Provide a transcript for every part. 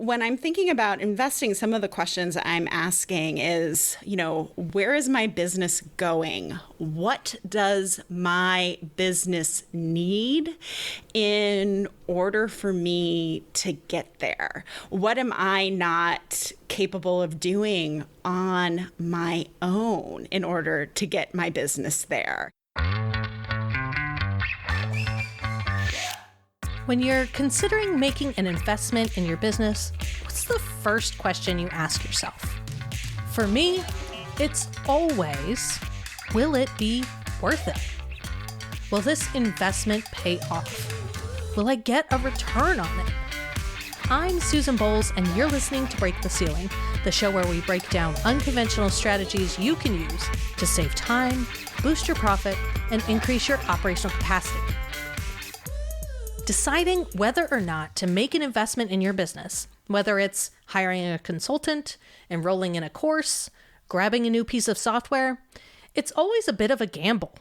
when I'm thinking about investing, some of the questions I'm asking is, where is my business going? What does my business need in order for me to get there? What am I not capable of doing on my own in order to get my business there? When you're considering making an investment in your business, what's the first question you ask yourself? For me, it's always, will it be worth it? Will this investment pay off? Will I get a return on it? I'm Susan Bowles, and you're listening to Break the Ceiling, the show where we break down unconventional strategies you can use to save time, boost your profit, and increase your operational capacity. Deciding whether or not to make an investment in your business, whether it's hiring a consultant, enrolling in a course, grabbing a new piece of software, it's always a bit of a gamble.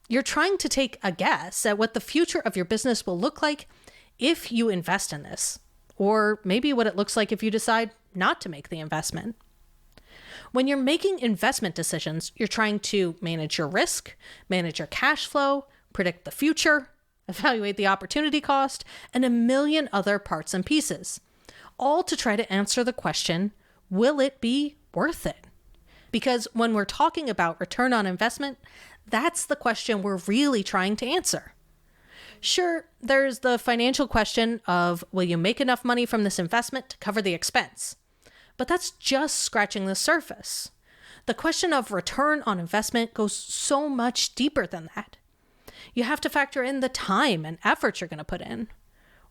You're trying to take a guess at what the future of your business will look like if you invest in this, or maybe what it looks like if you decide not to make the investment. When you're making investment decisions, you're trying to manage your risk, manage your cash flow, predict the future, evaluate the opportunity cost, and a million other parts and pieces, all to try to answer the question, will it be worth it? Because when we're talking about return on investment, that's the question we're really trying to answer. Sure, there's the financial question of, will you make enough money from this investment to cover the expense? But that's just scratching the surface. The question of return on investment goes so much deeper than that. You have to factor in the time and effort you're going to put in,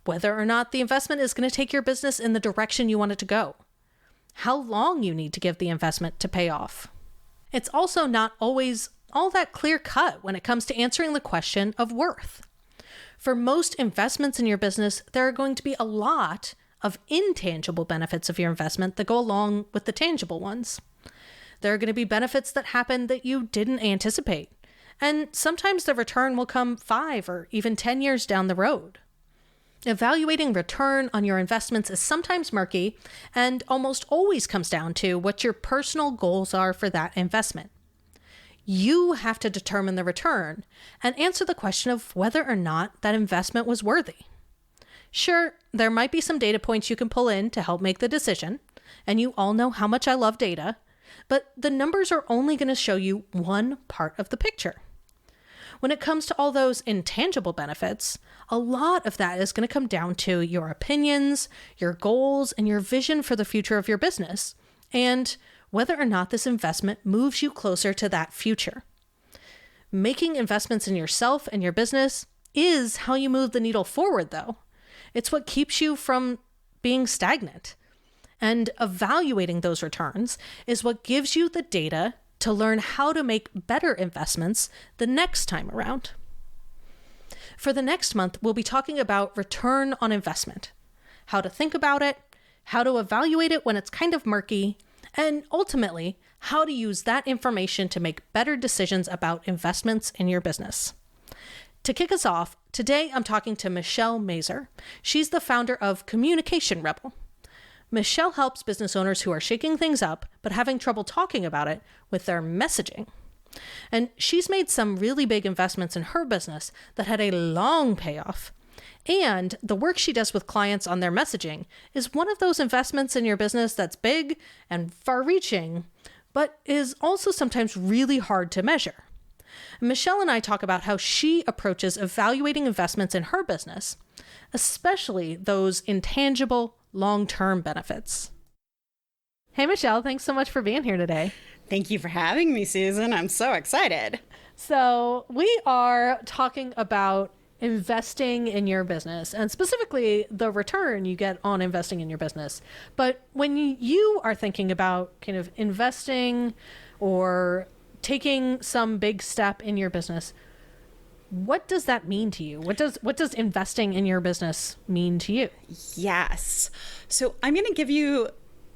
whether or not the investment is going to take your business in the direction you want it to go, how long you need to give the investment to pay off. It's also not always all that clear cut when it comes to answering the question of worth. For most investments in your business, there are going to be a lot of intangible benefits of your investment that go along with the tangible ones. There are going to be benefits that happen that you didn't anticipate. And sometimes the return will come 5 or even 10 years down the road. Evaluating return on your investments is sometimes murky and almost always comes down to what your personal goals are for that investment. You have to determine the return and answer the question of whether or not that investment was worthy. Sure, there might be some data points you can pull in to help make the decision, and you all know how much I love data, but the numbers are only going to show you one part of the picture. When it comes to all those intangible benefits, a lot of that is going to come down to your opinions, your goals, and your vision for the future of your business, and whether or not this investment moves you closer to that future. Making investments in yourself and your business is how you move the needle forward, though. It's what keeps you from being stagnant. And evaluating those returns is what gives you the data to learn how to make better investments the next time around. For the next month, we'll be talking about return on investment, how to think about it, how to evaluate it when it's kind of murky, and ultimately, how to use that information to make better decisions about investments in your business. To kick us off, today I'm talking to Michelle Mazur. She's the founder of Communication Rebel. Michelle helps business owners who are shaking things up but having trouble talking about it with their messaging. And she's made some really big investments in her business that had a long payoff. And the work she does with clients on their messaging is one of those investments in your business that's big and far-reaching, but is also sometimes really hard to measure. Michelle and I talk about how she approaches evaluating investments in her business, especially those intangible, long-term benefits. Hey, Michelle, thanks so much for being here today. Thank you for having me, Susan. I'm so excited. So we are talking about investing in your business and specifically the return you get on investing in your business. But when you are thinking about kind of investing or taking some big step in your business, what does that mean to you? What does investing in your business mean to you? Yes. So I'm going to give you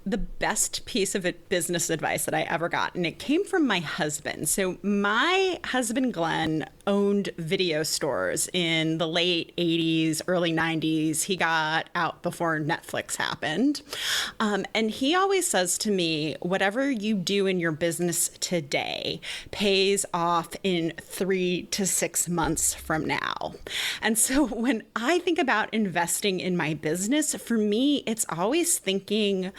the best piece of business advice that I ever got, and it came from my husband. So my husband, Glenn, owned video stores in the late 80s, early 90s. He got out before Netflix happened. And he always says to me, whatever you do in your business today pays off in 3 to 6 months from now. And so when I think about investing in my business, for me, it's always thinking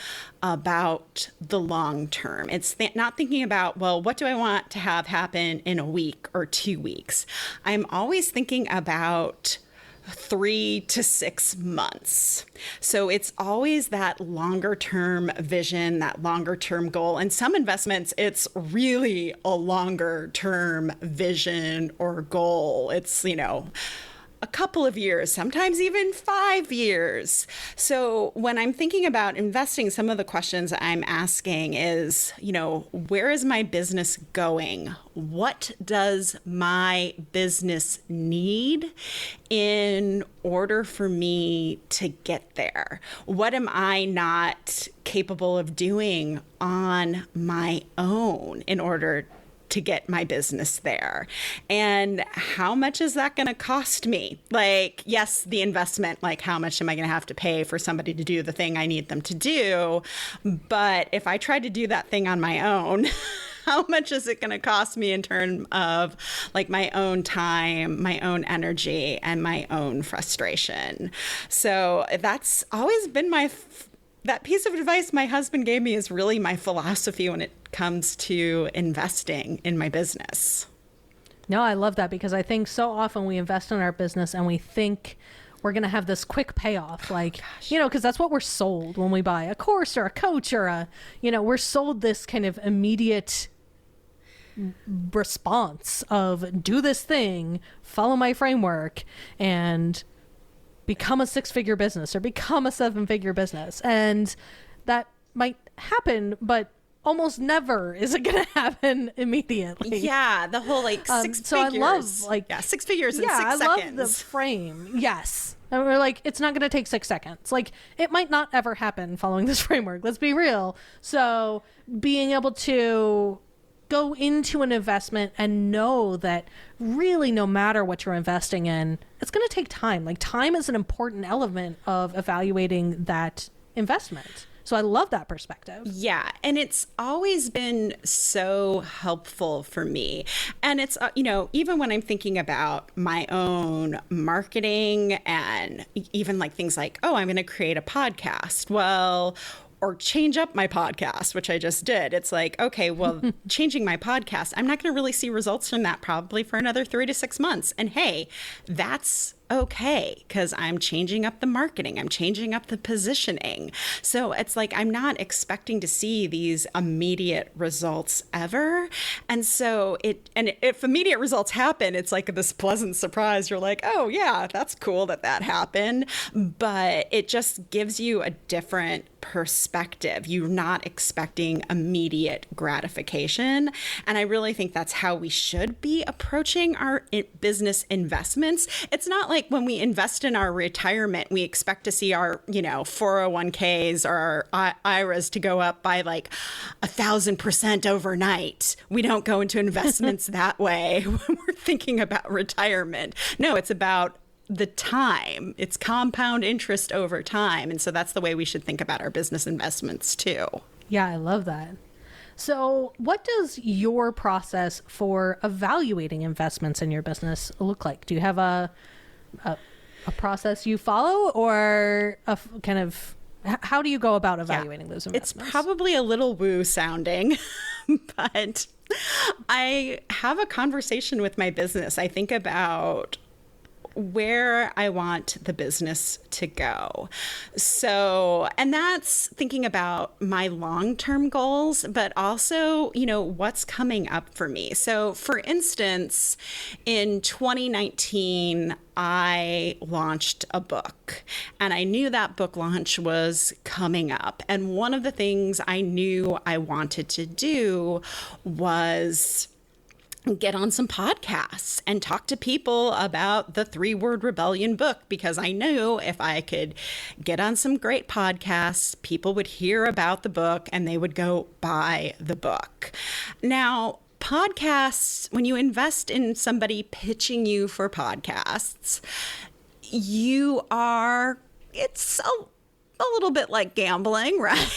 about the long term. It's not thinking about, well, what do I want to have happen in a week or 2 weeks? I'm always thinking about 3 to 6 months. So it's always that longer term vision, that longer term goal. And some investments, it's really a longer term vision or goal. It's, a couple of years, sometimes even 5 years. So when I'm thinking about investing, some of the questions I'm asking is, where is my business going? What does my business need in order for me to get there? What am I not capable of doing on my own in order to get my business there? And how much is that going to cost me? Like, yes, the investment, like how much am I going to have to pay for somebody to do the thing I need them to do? But if I try to do that thing on my own, how much is it going to cost me in terms of like my own time, my own energy, and my own frustration? So that's always been that piece of advice my husband gave me is really my philosophy when it comes to investing in my business. No, I love that, because I think so often we invest in our business and we think we're going to have this quick payoff, because that's what we're sold when we buy a course or a coach or we're sold this kind of immediate response of do this thing, follow my framework, and become a 6-figure business or become a 7-figure business. And that might happen, but almost never is it going to happen immediately. Yeah, the whole 6 figures. So I love 6 figures in 6 seconds. I love the frame. Yes. And we're it's not going to take 6 seconds. It might not ever happen following this framework. Let's be real. So being able to go into an investment and know that really no matter what you're investing in, it's going to take time. Time is an important element of evaluating that investment. So I love that perspective. Yeah. And it's always been so helpful for me. And it's, even when I'm thinking about my own marketing and even things like, oh, I'm going to create a podcast. Well, or change up my podcast, which I just did. It's okay, well, changing my podcast, I'm not going to really see results from that probably for another 3 to 6 months. And hey, that's okay, because I'm changing up the marketing, I'm changing up the positioning. So it's I'm not expecting to see these immediate results ever. And so if immediate results happen, it's this pleasant surprise. You're oh yeah, that's cool that happened. But it just gives you a different perspective. You're not expecting immediate gratification. And I really think that's how we should be approaching our business investments. It's not when we invest in our retirement, we expect to see our, 401ks or our IRAs to go up by 1,000% overnight. We don't go into investments that way when we're thinking about retirement. No, it's about the time. It's compound interest over time. And so that's the way we should think about our business investments too. Yeah, I love that. So what does your process for evaluating investments in your business look like? Do you have a process you follow, or how do you go about evaluating those investments? It's probably a little woo sounding, but I have a conversation with my business. I think about where I want the business to go. So, and that's thinking about my long-term goals, but also, what's coming up for me. So for instance, in 2019, I launched a book, and I knew that book launch was coming up. And one of the things I knew I wanted to do was get on some podcasts and talk to people about the 3-Word Rebellion book, because I knew if I could get on some great podcasts, people would hear about the book and they would go buy the book. Now, podcasts, when you invest in somebody pitching you for podcasts, it's a little bit like gambling, right?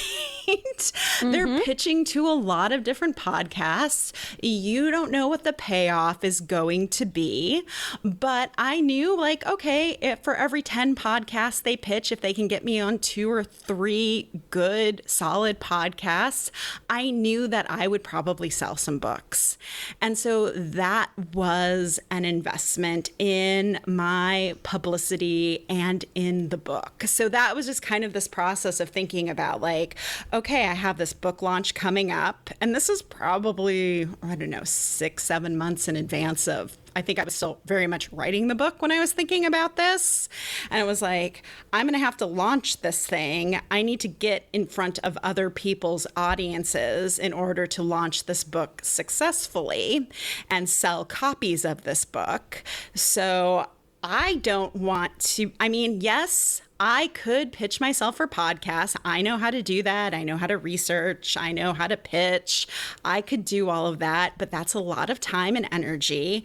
They're pitching to a lot of different podcasts. You don't know what the payoff is going to be, but I knew, like, okay, if for every 10 podcasts they pitch, if they can get me on 2 or 3 good, solid podcasts, I knew that I would probably sell some books. And so that was an investment in my publicity and in the book. So that was just kind of this process of thinking about, like, okay, I have this book launch coming up, and this is probably, I don't know, 6-7 months in advance of, I think I was still very much writing the book when I was thinking about this. And it was like, I'm going to have to launch this thing. I need to get in front of other people's audiences in order to launch this book successfully and sell copies of this book. So I don't want to, I mean, yes, I could pitch myself for podcasts. I know how to do that. I know how to research. I know how to pitch. I could do all of that, but that's a lot of time and energy.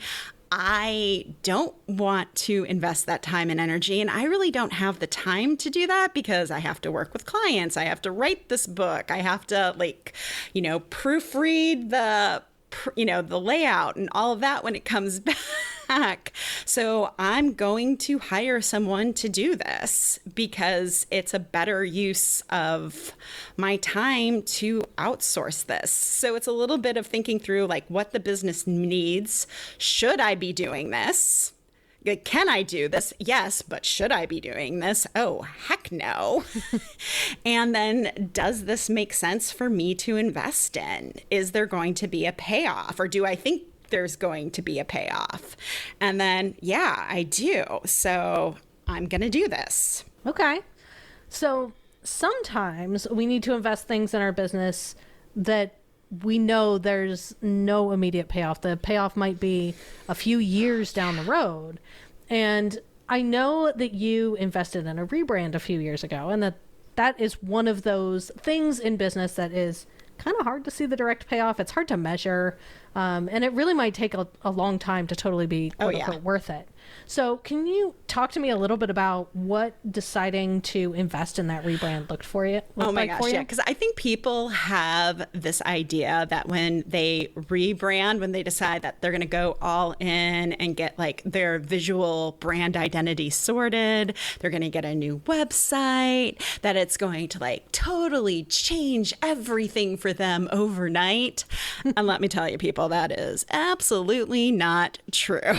I don't want to invest that time and energy, and I really don't have the time to do that because I have to work with clients. I have to write this book. I have to, like, proofread the layout and all of that when it comes back. So I'm going to hire someone to do this because it's a better use of my time to outsource this. So it's a little bit of thinking through, like, what the business needs. Should I be doing this? Can I do this? Yes, but should I be doing this? Oh, heck no. And then, does this make sense for me to invest in? Is there going to be a payoff, or do I think there's going to be a payoff? And then, yeah, I do. So I'm going to do this. Okay. So sometimes we need to invest things in our business that we know there's no immediate payoff. The payoff might be a few years down the road. And I know that you invested in a rebrand a few years ago, and that is one of those things in business that is kind of hard to see the direct payoff. It's hard to measure. And it really might take a long time to totally be worth it. So can you talk to me a little bit about what deciding to invest in that rebrand looked for you? Oh my gosh, yeah. Because I think people have this idea that when they rebrand, when they decide that they're going to go all in and get, like, their visual brand identity sorted, they're going to get a new website, that it's going to, like, totally change everything for them overnight. And let me tell you, people, that is absolutely not true.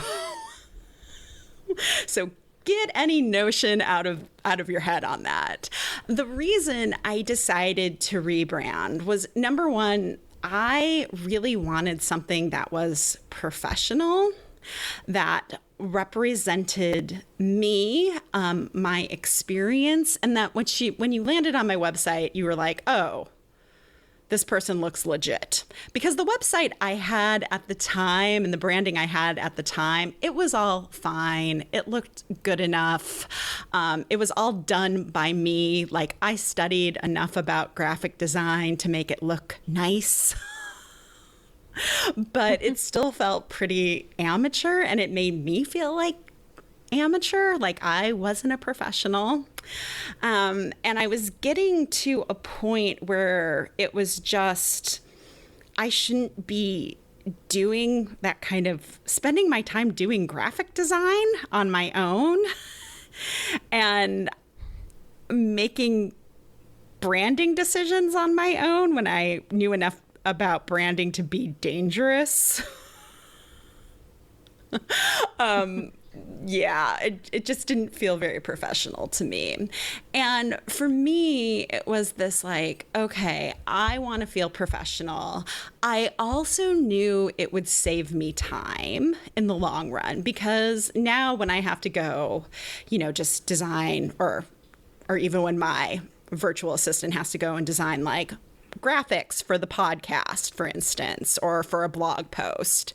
So get any notion out of your head on that. The reason I decided to rebrand was, number one, I really wanted something that was professional, that represented me, my experience, and that when you landed on my website, you were like, oh, this person looks legit. Because the website I had at the time and the branding I had at the time, it was all fine. It looked good enough. It was all done by me. Like, I studied enough about graphic design to make it look nice. But it still felt pretty amateur, and it made me feel like amateur, like I wasn't a professional. And I was getting to a point where it was just, I shouldn't be doing that kind of, spending my time doing graphic design on my own and making branding decisions on my own when I knew enough about branding to be dangerous. Yeah, it just didn't feel very professional to me. And for me, it was this, like, okay, I want to feel professional. I also knew it would save me time in the long run, because now when I have to go, just design, or even when my virtual assistant has to go and design, like, graphics for the podcast, for instance, or for a blog post.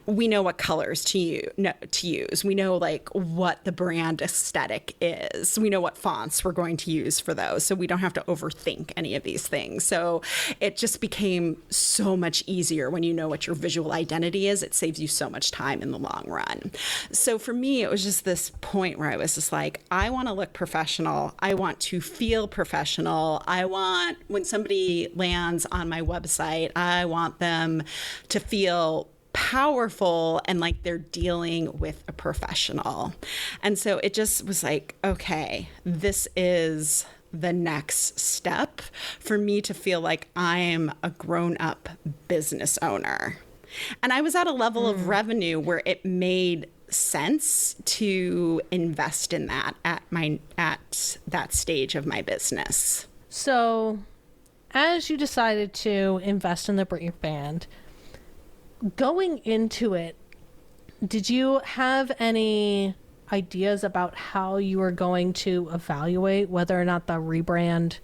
We know what colors to use. We know like what the brand aesthetic is. We know what fonts we're going to use for those. So we don't have to overthink any of these things. So it just became so much easier when you know what your visual identity is. It saves you so much time in the long run. So for me, it was just this point where I was just like, I want to look professional. I want to feel professional. I want, when somebody lands on my website, I want them to feel powerful and like they're dealing with a professional. And so it just was like, okay, this is the next step for me to feel like I'm a grown-up business owner. And I was at a level of revenue where it made sense to invest in that at that stage of my business. So as you decided to invest in the brand, going into it, did you have any ideas about how you were going to evaluate whether or not the rebrand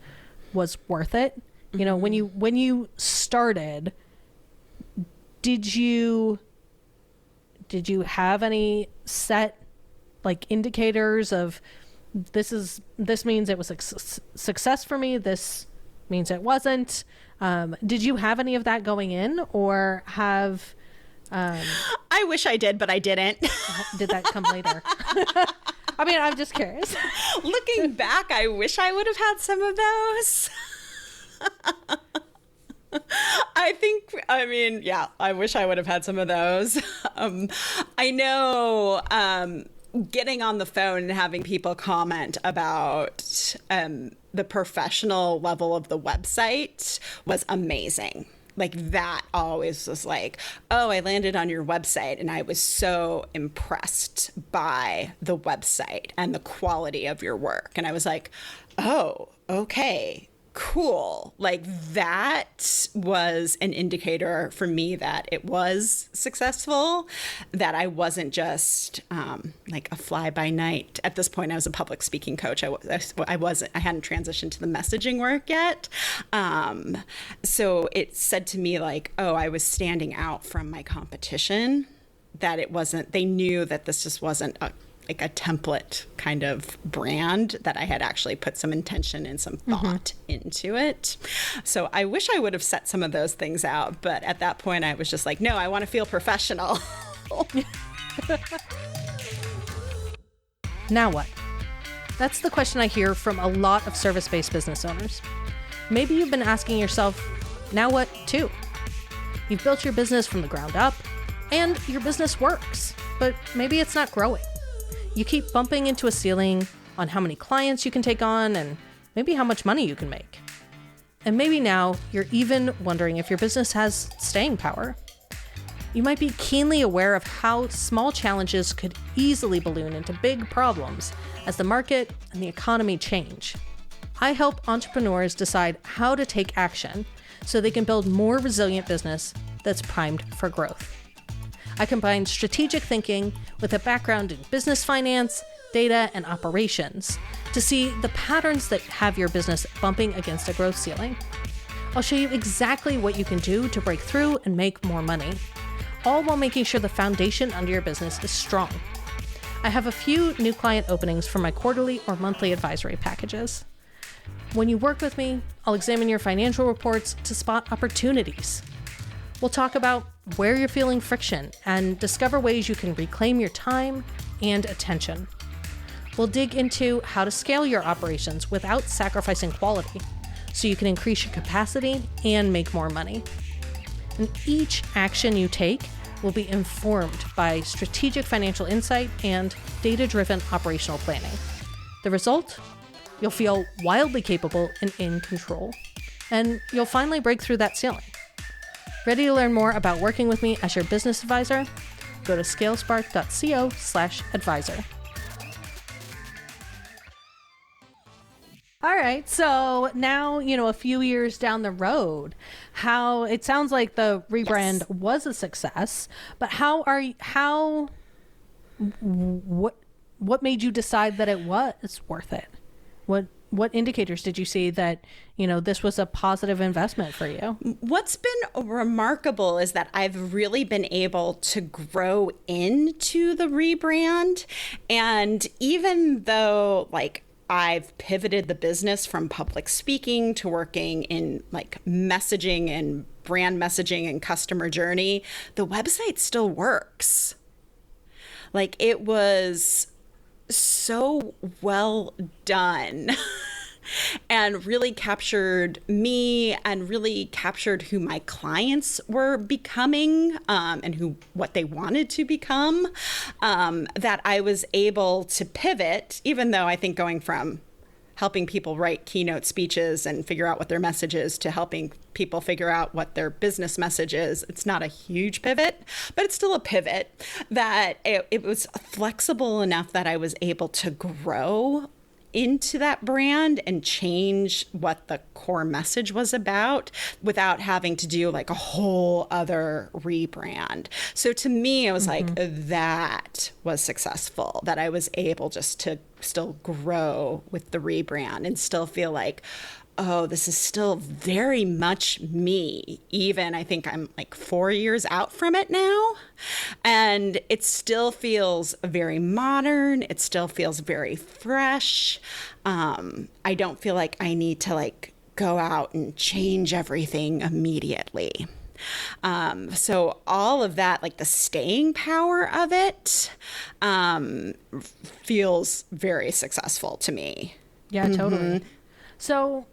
was worth it? You know, when you started, did you have any set like indicators of this means it was a success for me, this means it wasn't? Did you have any of that going in, or have I wish I did, but I didn't. Did that come later? I mean, I'm just curious. Looking back, I wish I would have had some of those. I wish I would have had some of those. I know getting on the phone and having people comment about the professional level of the website was amazing. Like that always was like, oh, I landed on your website and I was so impressed by the website and the quality of your work. And I was like, oh, okay, cool. Like that was an indicator for me that it was successful, that I wasn't just like a fly by night. At this point, I was a public speaking coach. I hadn't transitioned to the messaging work yet. So it said to me like, oh, I was standing out from my competition, that it wasn't, they knew that this just wasn't like a template kind of brand, that I had actually put some intention and some thought into it. So I wish I would have set some of those things out. But at that point, I was just like, no, I want to feel professional. Now what? That's the question I hear from a lot of service-based business owners. Maybe you've been asking yourself, now what too? You've built your business from the ground up and your business works, but maybe it's not growing. You keep bumping into a ceiling on how many clients you can take on and maybe how much money you can make. And maybe now you're even wondering if your business has staying power. You might be keenly aware of how small challenges could easily balloon into big problems as the market and the economy change. I help entrepreneurs decide how to take action so they can build more resilient business that's primed for growth. I combine strategic thinking with a background in business finance, data, and operations to see the patterns that have your business bumping against a growth ceiling. I'll show you exactly what you can do to break through and make more money, all while making sure the foundation under your business is strong. I have a few new client openings for my quarterly or monthly advisory packages. When you work with me, I'll examine your financial reports to spot opportunities. We'll talk about where you're feeling friction and discover ways you can reclaim your time and attention. We'll dig into how to scale your operations without sacrificing quality, so you can increase your capacity and make more money. And each action you take will be informed by strategic financial insight and data-driven operational planning. The result? You'll feel wildly capable and in control, and you'll finally break through that ceiling. Ready to learn more about working with me as your business advisor? Go to scalespark.co/advisor. All right, so now, a few years down the road, how it sounds like the rebrand was a success, but what made you decide that it was worth it? What indicators did you see that, this was a positive investment for you? What's been remarkable is that I've really been able to grow into the rebrand. And even though I've pivoted the business from public speaking to working in messaging and brand messaging and customer journey, the website still works. It was so well done. And really captured me and really captured who my clients were becoming and what they wanted to become, that I was able to pivot, even though I think going from helping people write keynote speeches and figure out what their message is to helping people figure out what their business message is, it's not a huge pivot, but it's still a pivot, that it was flexible enough that I was able to grow into that brand and change what the core message was about without having to do a whole other rebrand. So to me, I was that was successful, that I was able just to still grow with the rebrand and still feel oh, this is still very much me. Even I think I'm 4 years out from it now. And it still feels very modern. It still feels very fresh. I don't feel like I need to go out and change everything immediately. So all of that, the staying power of it, feels very successful to me. Yeah, totally. So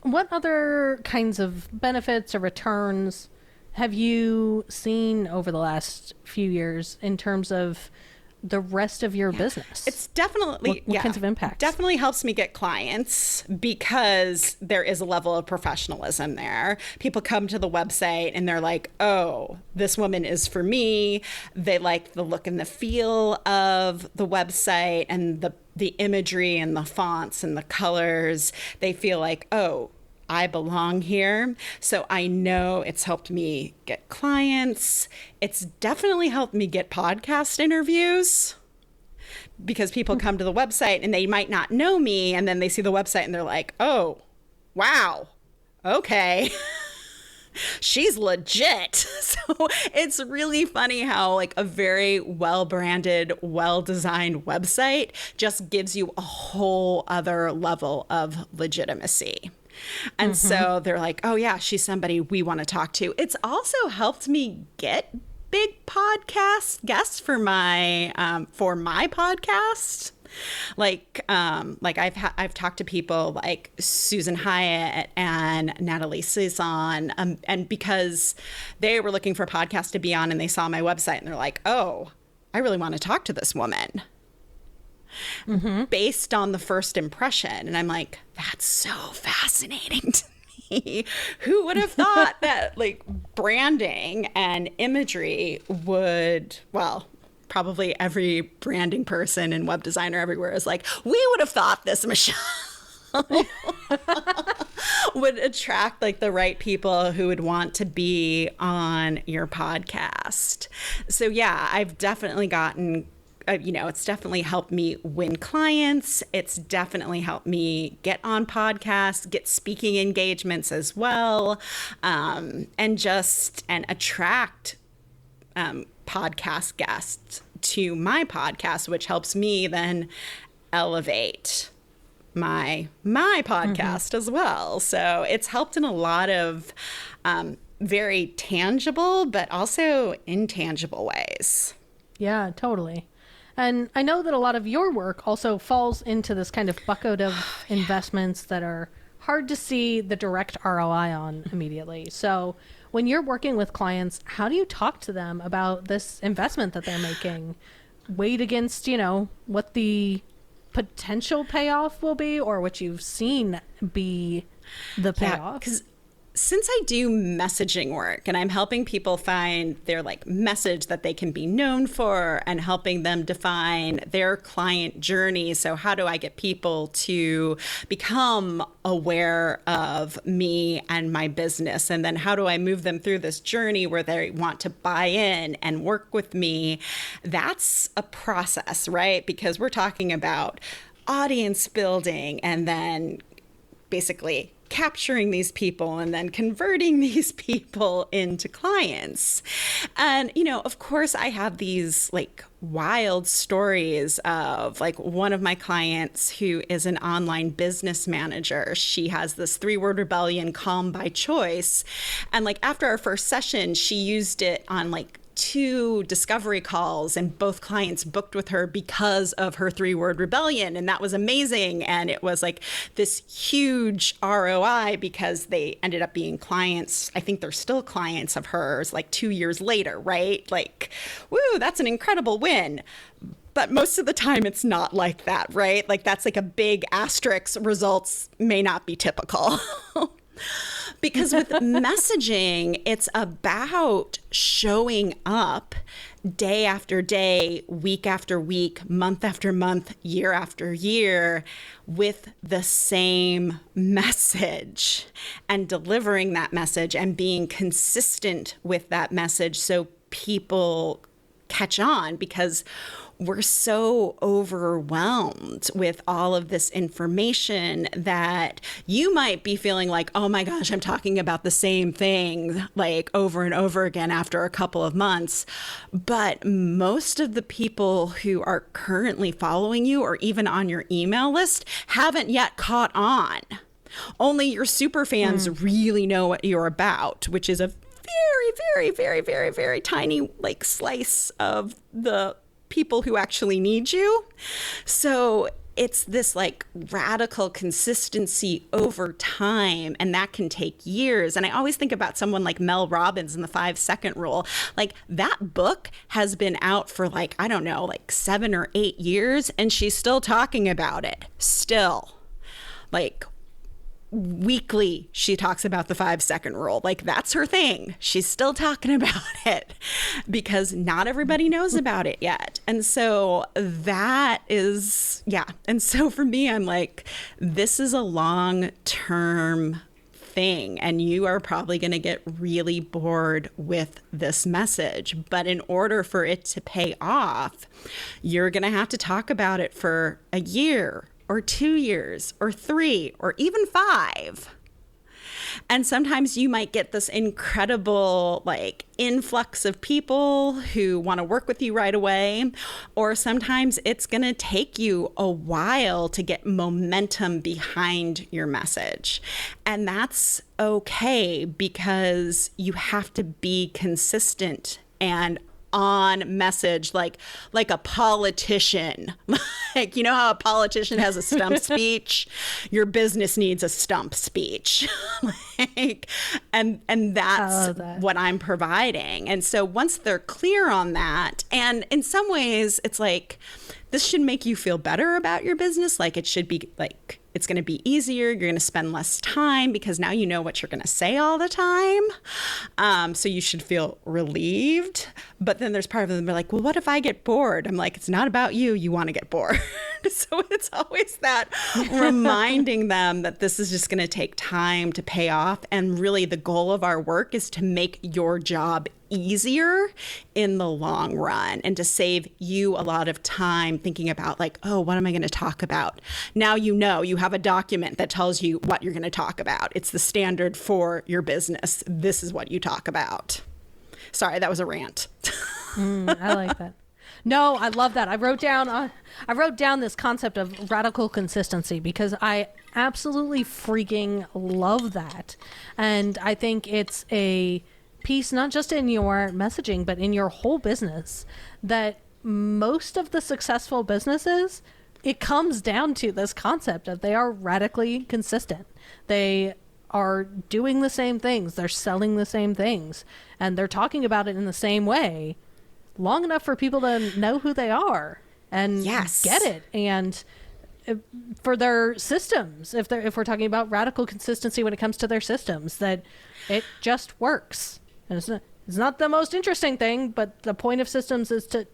what other kinds of benefits or returns have you seen over the last few years in terms of the rest of your business? It's definitely, what kinds of impacts? Definitely helps me get clients because there is a level of professionalism there. People come to the website and they're like, oh, this woman is for me. They like the look and the feel of the website and the imagery and the fonts and the colors. They feel like, oh, I belong here. So I know it's helped me get clients. It's definitely helped me get podcast interviews because people come to the website and they might not know me. And then they see the website and they're like, oh, wow, okay. She's legit. So it's really funny how a very well-branded, well-designed website just gives you a whole other level of legitimacy. And so they're like, oh yeah, she's somebody we want to talk to. It's also helped me get big podcast guests for my podcast. I've talked to people like Susan Hyatt and Natalie Cezanne, and because they were looking for a podcast to be on and they saw my website and they're like, oh, I really want to talk to this woman. Based on the first impression. And I'm like, that's so fascinating to me. Who would have thought that branding and imagery would, well, probably every branding person and web designer everywhere is like, we would have thought this, Michelle. Would attract the right people who would want to be on your podcast. So yeah, I've definitely gotten it's definitely helped me win clients. It's definitely helped me get on podcasts, get speaking engagements as well, and attract podcast guests to my podcast, which helps me then elevate my podcast as well. So it's helped in a lot of very tangible, but also intangible ways. Yeah, totally. And I know that a lot of your work also falls into this kind of bucket of investments that are hard to see the direct ROI on immediately. So when you're working with clients, how do you talk to them about this investment that they're making? Weighed against, what the potential payoff will be or what you've seen be the payoff? Because since I do messaging work and I'm helping people find their message that they can be known for and helping them define their client journey. So how do I get people to become aware of me and my business? And then how do I move them through this journey where they want to buy in and work with me? That's a process, right? Because we're talking about audience building and then basically capturing these people and then converting these people into clients. And, of course, I have these like wild stories of like one of my clients who is an online business manager. She has this 3-word rebellion, calm by choice. And like after our first session, she used it on like 2 discovery calls, and both clients booked with her because of her 3-word rebellion. And that was amazing. And it was like this huge ROI because they ended up being clients. I think they're still clients of hers like 2 years later, right? Like, woo, that's an incredible win. But most of the time it's not like that, right? Like that's like a big asterisk. Results may not be typical. Because with messaging, it's about showing up day after day, week after week, month after month, year after year with the same message and delivering that message and being consistent with that message so people catch on, because we're so overwhelmed with all of this information that you might be feeling like, oh my gosh, I'm talking about the same thing like over and over again after a couple of months. But most of the people who are currently following you or even on your email list haven't yet caught on. Only your super fans really know what you're about, which is a very, very, very, very, very tiny like slice of the people who actually need you. So it's this like radical consistency over time, and that can take years. And I always think about someone like Mel Robbins and the 5-second rule. Like that book has been out for like, I don't know, like 7 or 8 years, and she's still talking about it. Still. Like weekly, she talks about the 5-second rule. Like that's her thing. She's still talking about it because not everybody knows about it yet. And so that is, yeah. And so for me, I'm like, this is a long-term thing, and you are probably going to get really bored with this message. But in order for it to pay off, you're going to have to talk about it for a year or 2 years or 3 or even 5. And sometimes you might get this incredible like influx of people who want to work with you right away. Or sometimes it's going to take you a while to get momentum behind your message. And that's okay, because you have to be consistent and on message, like a politician. Like, you know how a politician has a stump speech? Your business needs a stump speech. and that's what I'm providing. And so once they're clear on that, and in some ways it's like, this should make you feel better about your business. Like it should be like, it's going to be easier. You're going to spend less time because now you know what you're going to say all the time. So you should feel relieved. But then there's part of them that are like, well, what if I get bored? I'm like, it's not about you. You want to get bored. So it's always that reminding them that this is just going to take time to pay off. And really the goal of our work is to make your job easier in the long run and to save you a lot of time thinking about like, oh, what am I going to talk about? Now you know, you have a document that tells you what you're going to talk about. It's the standard for your business. This is what you talk about. Sorry, that was a rant. I like that. No, I love that. I wrote down this concept of radical consistency because I absolutely freaking love that. And I think it's a piece, not just in your messaging, but in your whole business, that most of the successful businesses, it comes down to this concept of they are radically consistent. They are doing the same things. They're selling the same things, and they're talking about it in the same way long enough for people to know who they are and get it. And for their systems, if we're talking about radical consistency when it comes to their systems, that it just works. And it's not the most interesting thing, but the point of systems is to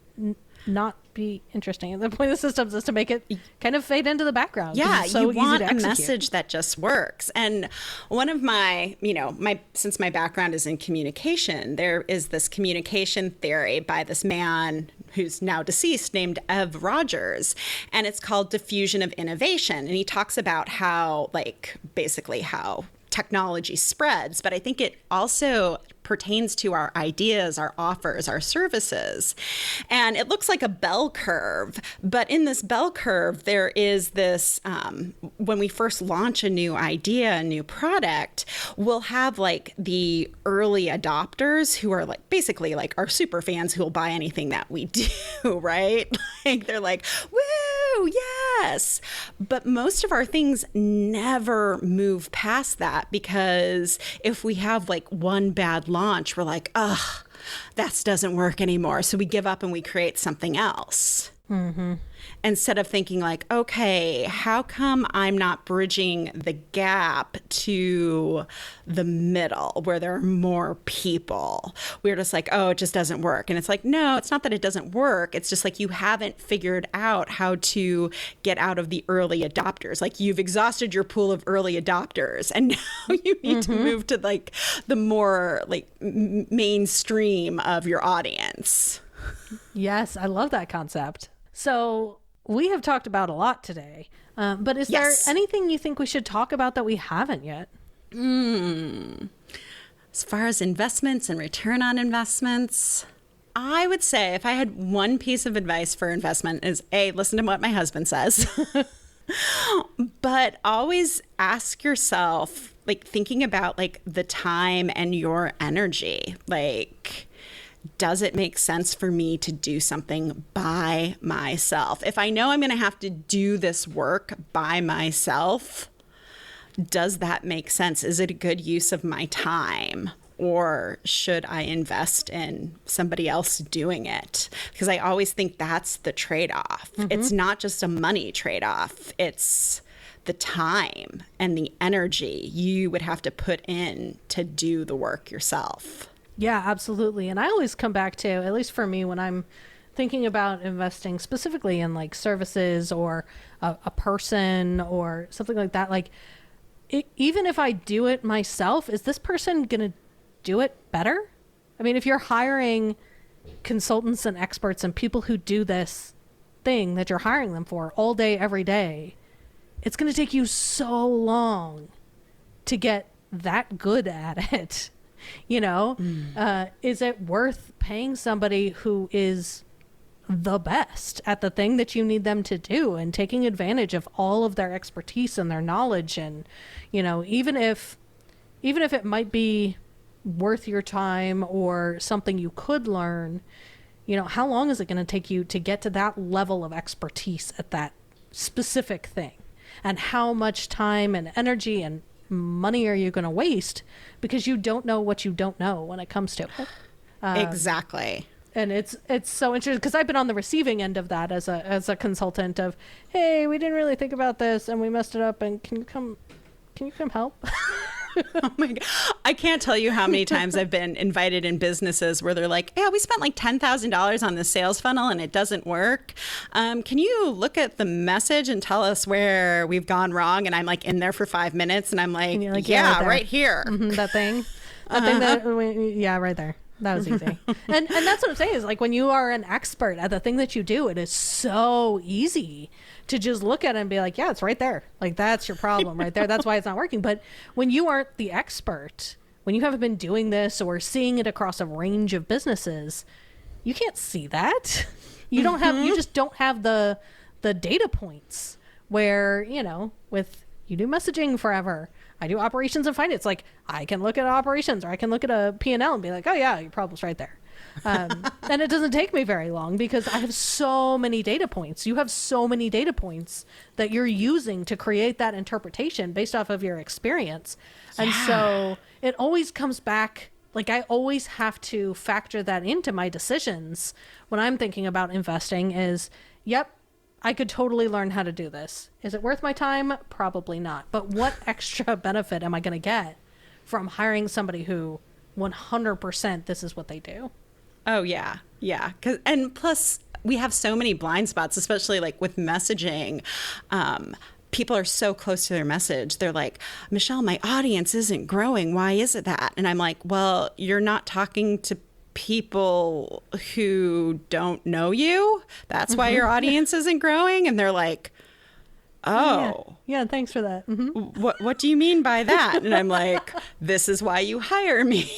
not be interesting. The point of systems is to make it kind of fade into the background. Yeah, it's so you easy want to a execute. message that just works. And one of my, since my background is in communication, there is this communication theory by this man who's now deceased named Ev Rogers, and it's called diffusion of innovation. And he talks about how, basically how technology spreads, but I think it also pertains to our ideas, our offers, our services. And it looks like a bell curve, but in this bell curve, there is this, when we first launch a new idea, a new product, we'll have the early adopters who are basically our super fans who will buy anything that we do, right? They're like, woo, yes. But most of our things never move past that, because if we have one bad launch, we're like, ugh, that doesn't work anymore. So we give up and we create something else. Mm-hmm. Instead of thinking okay, how come I'm not bridging the gap to the middle where there are more people? We're just oh, it just doesn't work. And it's no, it's not that it doesn't work. It's just you haven't figured out how to get out of the early adopters. You've exhausted your pool of early adopters, and now you need to move to the more mainstream of your audience. Yes, I love that concept. So we have talked about a lot today, but is there anything you think we should talk about that we haven't yet? As far as investments and return on investments, I would say if I had one piece of advice for investment is listen to what my husband says, but always ask yourself, thinking about the time and your energy, does it make sense for me to do something by myself? If I know I'm going to have to do this work by myself, does that make sense? Is it a good use of my time? Or should I invest in somebody else doing it? Because I always think that's the trade-off. Mm-hmm. It's not just a money trade-off. It's the time and the energy you would have to put in to do the work yourself. Yeah, absolutely. And I always come back to, at least for me, when I'm thinking about investing specifically in services or a person or something like that, even if I do it myself, is this person going to do it better? I mean, if you're hiring consultants and experts and people who do this thing that you're hiring them for all day, every day, it's going to take you so long to get that good at it. Is it worth paying somebody who is the best at the thing that you need them to do and taking advantage of all of their expertise and their knowledge? And, even if it might be worth your time or something you could learn, how long is it going to take you to get to that level of expertise at that specific thing? And how much time and energy and money are you going to waste because you don't know what you don't know when it comes to it? Exactly. And it's so interesting because I've been on the receiving end of that as a consultant of, hey, we didn't really think about this and we messed it up, and can you come help? Oh my God. I can't tell you how many times I've been invited in businesses where they're like, yeah, we spent $10,000 on the sales funnel and it doesn't work. Can you look at the message and tell us where we've gone wrong? And I'm in there for 5 minutes and I'm like, yeah, right here. Mm-hmm, that thing that, right there. That was easy. And that's what I'm saying is when you are an expert at the thing that you do, it is so easy to just look at it and be like, yeah, it's right there. That's your problem right there. That's why it's not working. But when you aren't the expert, when you haven't been doing this or seeing it across a range of businesses, you can't see that. You don't have, you just don't have the data points where, with you do messaging forever. I do operations and finance. I can look at operations or I can look at a P&L and be like, oh yeah, your problem's right there. And it doesn't take me very long because I have so many data points. You have so many data points that you're using to create that interpretation based off of your experience. Yeah. And so it always comes back. I always have to factor that into my decisions when I'm thinking about investing is, yep, I could totally learn how to do this. Is it worth my time? Probably not. But what extra benefit am I going to get from hiring somebody who 100% this is what they do? Oh, yeah. Yeah. And plus, we have so many blind spots, especially like with messaging. People are so close to their message. They're like, Michelle, my audience isn't growing. Why is it that? And I'm like, well, you're not talking to people who don't know you. That's why your audience isn't growing. And they're like, oh, yeah, thanks for that. What do you mean by that? And I'm like, this is why you hire me.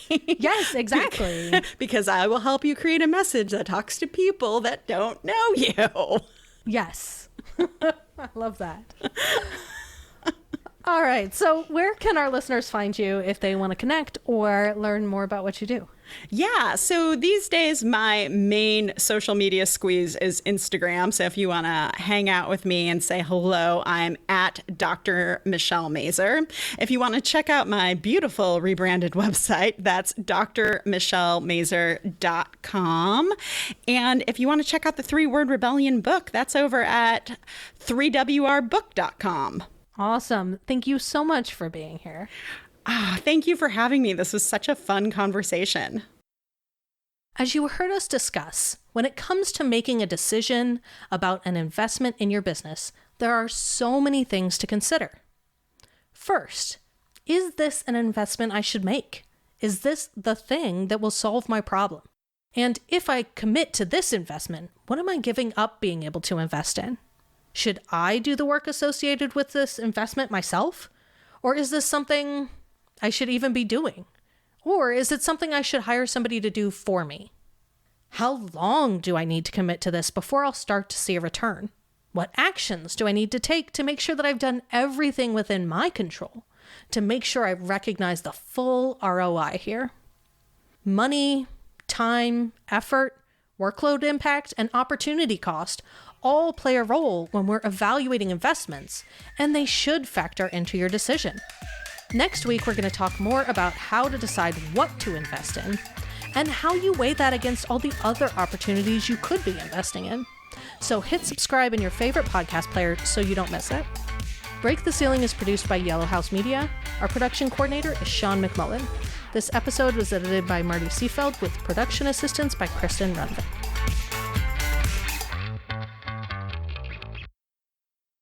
Yes, exactly. Because I will help you create a message that talks to people that don't know you. Yes. I love that. All right. So where can our listeners find you if they want to connect or learn more about what you do? Yeah. So these days, my main social media squeeze is Instagram. So if you want to hang out with me and say hello, I'm at Dr. Michelle Mazur. If you want to check out my beautiful rebranded website, that's drmichellemazur.com. And if you want to check out the 3-Word Rebellion book, that's over at 3wrbook.com. Awesome. Thank you so much for being here. Thank you for having me. This was such a fun conversation. As you heard us discuss, when it comes to making a decision about an investment in your business, there are so many things to consider. First, is this an investment I should make? Is this the thing that will solve my problem? And if I commit to this investment, what am I giving up being able to invest in? Should I do the work associated with this investment myself? Or is this something I should even be doing? Or is it something I should hire somebody to do for me? How long do I need to commit to this before I'll start to see a return? What actions do I need to take to make sure that I've done everything within my control to make sure I recognize the full ROI here? Money, time, effort, workload impact, and opportunity cost all play a role when we're evaluating investments, and they should factor into your decision. Next week, we're going to talk more about how to decide what to invest in and how you weigh that against all the other opportunities you could be investing in. So hit subscribe in your favorite podcast player so you don't miss it. Break the Ceiling is produced by Yellow House Media. Our production coordinator is Sean McMullen. This episode was edited by Marty Seafeld with production assistance by Kristen Runvik.